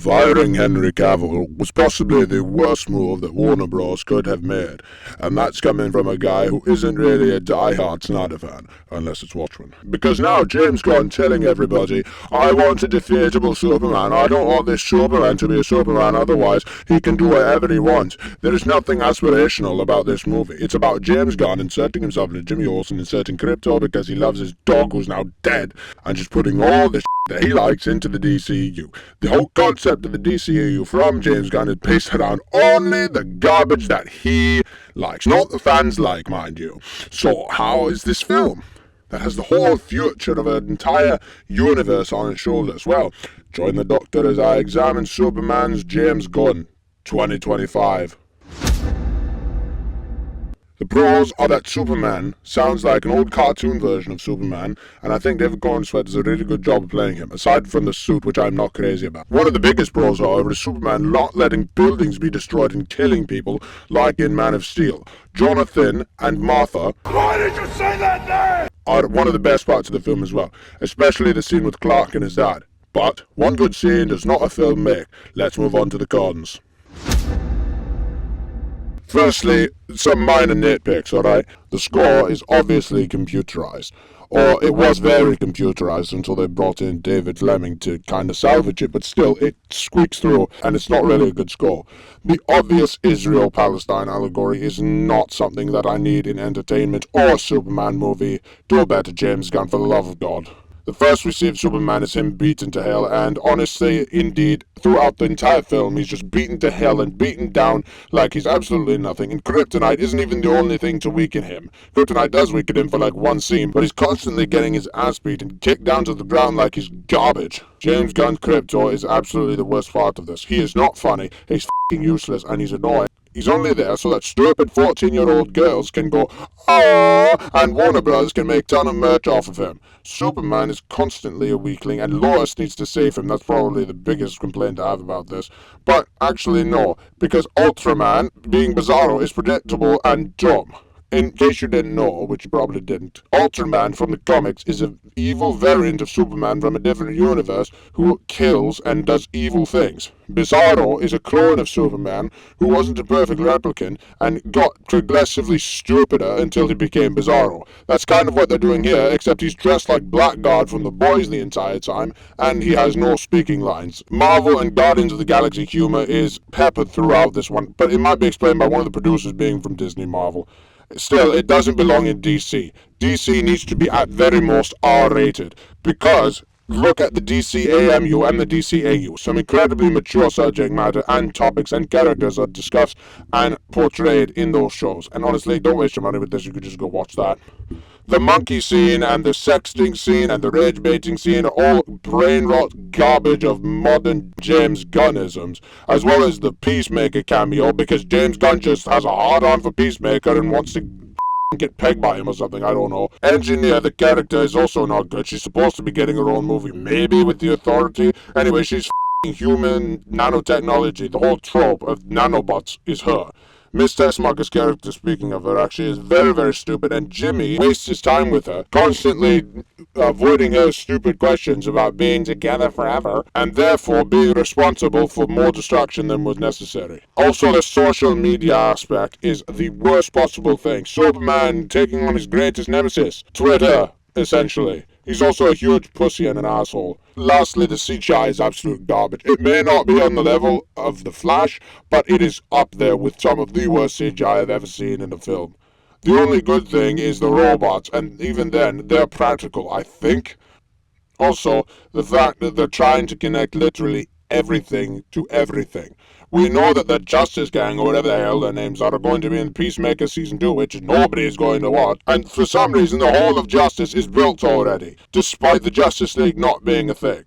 Firing Henry Cavill was possibly the worst move that Warner Bros. Could have made, and that's coming from a guy who isn't really a die-hard Snyder fan, unless it's Watchmen. Because now James Gunn telling everybody, I want a defeatable Superman, I don't want this Superman to be a Superman, otherwise he can do whatever he wants. There is nothing aspirational about this movie. It's about James Gunn inserting himself into Jimmy Olsen, inserting Crypto because he loves his dog who's now dead, and just putting all this that he likes into the DCU. The whole concept of the DCU from James Gunn is based around only the garbage that he likes, not the fans like, mind you. So how is this film that has the whole future of an entire universe on its shoulders? Well, join the Doctor as I examine Superman's James Gunn 2025. The pros are that Superman sounds like an old cartoon version of Superman, and I think David Cornsweet does a really good job of playing him, aside from the suit, which I'm not crazy about. One of the biggest pros, however, is Superman not letting buildings be destroyed and killing people, like in Man of Steel. Jonathan and Martha, why did you say that name? Are one of the best parts of the film as well, especially the scene with Clark and his dad. But one good scene does not a film make. Let's move on to the cons. Firstly, some minor nitpicks, alright? The score is obviously computerized. Or it was very computerized until they brought in David Fleming to kind of salvage it, but still, it squeaks through, and it's not really a good score. The obvious Israel-Palestine allegory is not something that I need in entertainment or Superman movie. Do a better, James Gunn, for the love of God. The first we see of Superman is him beaten to hell, and honestly, indeed, throughout the entire film, he's just beaten to hell and beaten down like he's absolutely nothing, and kryptonite isn't even the only thing to weaken him. Kryptonite does weaken him for like one scene, but he's constantly getting his ass beat and kicked down to the ground like he's garbage. James Gunn's Krypto is absolutely the worst part of this. He is not funny, he's f***ing useless, and he's annoying. He's only there so that stupid 14-year-old girls can go, "Aww," and Warner Bros. Can make ton of merch off of him. Superman is constantly a weakling, and Lois needs to save him. That's probably the biggest complaint I have about this. But actually no, because Ultraman, being Bizarro, is predictable and dumb. In case you didn't know, which you probably didn't, Ultraman from the comics is an evil variant of Superman from a different universe who kills and does evil things. Bizarro is a clone of Superman who wasn't a perfect replicant and got progressively stupider until he became Bizarro. That's kind of what they're doing here, except he's dressed like Blackguard from The Boys the entire time, and he has no speaking lines. Marvel and Guardians of the Galaxy humor is peppered throughout this one, but it might be explained by one of the producers being from Disney Marvel. Still, it doesn't belong in DC. DC needs to be at very most R-rated, because look at the DC AMU and the DC AU. Some incredibly mature subject matter and topics and characters are discussed and portrayed in those shows. And honestly, don't waste your money with this, you could just go watch that. The monkey scene and the sexting scene and the rage baiting scene are all brain rot garbage of modern James Gunnisms, as well as the Peacemaker cameo, because James Gunn just has a hard-on for Peacemaker and wants to get pegged by him or something, I don't know. Engineer, the character, is also not good. She's supposed to be getting her own movie, maybe with the Authority. Anyway, she's human nanotechnology. The whole trope of nanobots is her. MISSTEPS' character, speaking of her, actually is very, very stupid, and Jimmy wastes his time with her, constantly avoiding her stupid questions about being together forever, and therefore being responsible for more destruction than was necessary. Also, the social media aspect is the worst possible thing. Superman taking on his greatest nemesis, Twitter, essentially. He's also a huge pussy and an asshole. Lastly, the CGI is absolute garbage. It may not be on the level of The Flash, but it is up there with some of the worst CGI I've ever seen in a film. The only good thing is the robots, and even then, they're practical, I think. Also, the fact that they're trying to connect literally everything to everything. We know that the Justice Gang, or whatever the hell their names are going to be in Peacemaker Season 2, which nobody is going to watch, and for some reason the whole of Justice is built already, despite the Justice League not being a thing.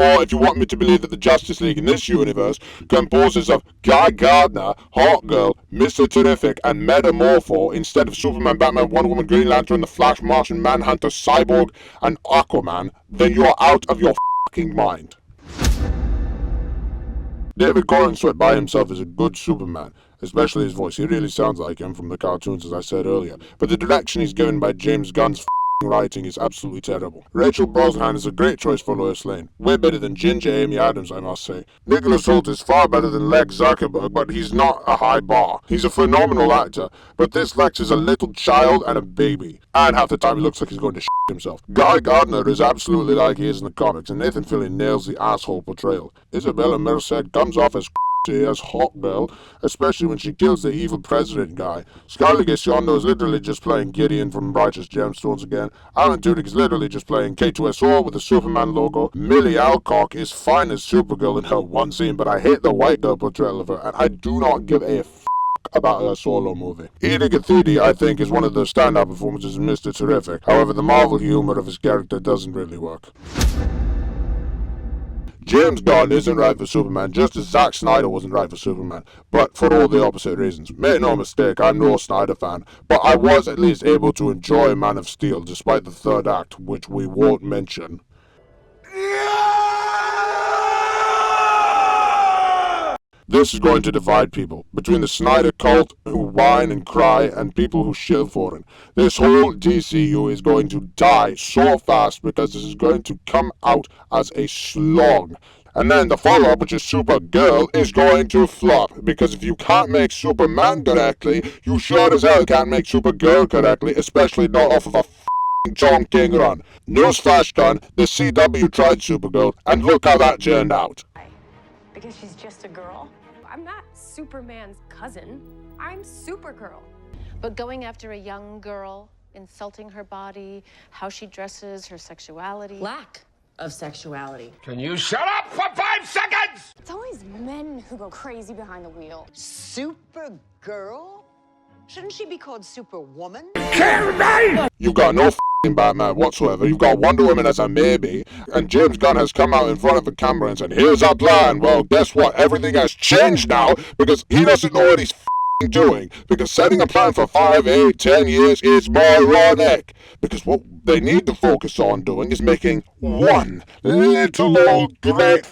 Or if you want me to believe that the Justice League in this universe composes of Guy Gardner, Hawkgirl, Mr. Terrific, and Metamorpho instead of Superman, Batman, Wonder Woman, Green Lantern, The Flash, Martian Manhunter, Cyborg, and Aquaman, then you are out of your fucking mind. David Cornsweet by himself is a good Superman, especially his voice. He really sounds like him from the cartoons, as I said earlier. But the direction he's given by James Gunn's writing is absolutely terrible. Rachel Brosnahan is a great choice for Lois Lane. Way better than Ginger Amy Adams, I must say. Nicholas Hoult is far better than Lex Zuckerberg, but he's not a high bar. He's a phenomenal actor, but this Lex is a little child and a baby. And half the time he looks like he's going to shit himself. Guy Gardner is absolutely like he is in the comics, and Nathan Fillion nails the asshole portrayal. Isabella Merced comes off as hot girl, especially when she kills the evil president guy. Scarlett Giondo is literally just playing Gideon from Righteous Gemstones again. Alan Tudyk is literally just playing K2SO with the Superman logo. Millie Alcock is fine as Supergirl in her one scene, but I hate the white girl portrayal of her, and I do not give a about her solo movie. Edie Gathidi, I think, is one of the standout performances in Mr. Terrific. However, the Marvel humor of his character doesn't really work. James Gunn isn't right for Superman, just as Zack Snyder wasn't right for Superman, but for all the opposite reasons. Make no mistake, I'm no Snyder fan, but I was at least able to enjoy Man of Steel, despite the third act, which we won't mention. This is going to divide people, between the Snyder cult, who whine and cry, and people who shill for him. This whole DCU is going to die so fast because this is going to come out as a slog. And then the follow-up, which is Supergirl, is going to flop, because if you can't make Superman correctly, you sure as hell can't make Supergirl correctly, especially not off of a John King run. Newsflash Gun, the CW tried Supergirl, and look how that turned out. Because she's just a girl? I'm not Superman's cousin. I'm Supergirl. But going after a young girl, insulting her body, how she dresses, her sexuality. Lack of sexuality. Can you shut up for 5 seconds? It's always men who go crazy behind the wheel. Supergirl? Shouldn't she be called Superwoman? You've got no Batman whatsoever. You've got Wonder Woman as a maybe, and James Gunn has come out in front of the camera and said, here's our plan. Well, guess what? Everything has changed now because he doesn't know what he's doing, because setting a plan for 5, 8, 10 years is moronic, because what they need to focus on doing is making one little old great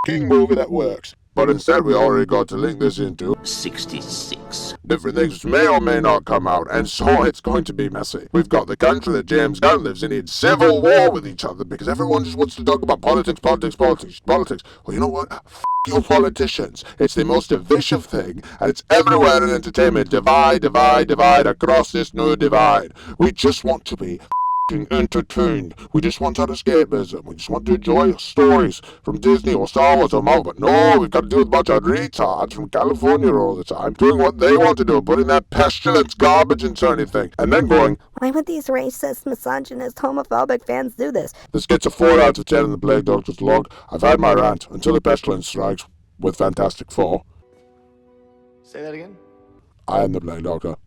movie that works. But instead we already got to link this into 66 different things which may or may not come out, and so it's going to be messy. We've got the country that James Gunn lives in civil war with each other because everyone just wants to talk about politics. Well, you know what? F*** you politicians. It's the most divisive thing, and it's everywhere in entertainment. Divide across this new divide. We just want to be entertained. We just want our escapism. We just want to enjoy stories from Disney or Star Wars or Marvel. But no, we've got to deal with a bunch of retards from California all the time, doing what they want to do, putting that pestilence garbage into anything, and then going, why would these racist, misogynist, homophobic fans do this? This gets a 4 out of 10 in the Plague Doctor's log. I've had my rant until the pestilence strikes with Fantastic Four. Say that again? I am the Plague Doctor.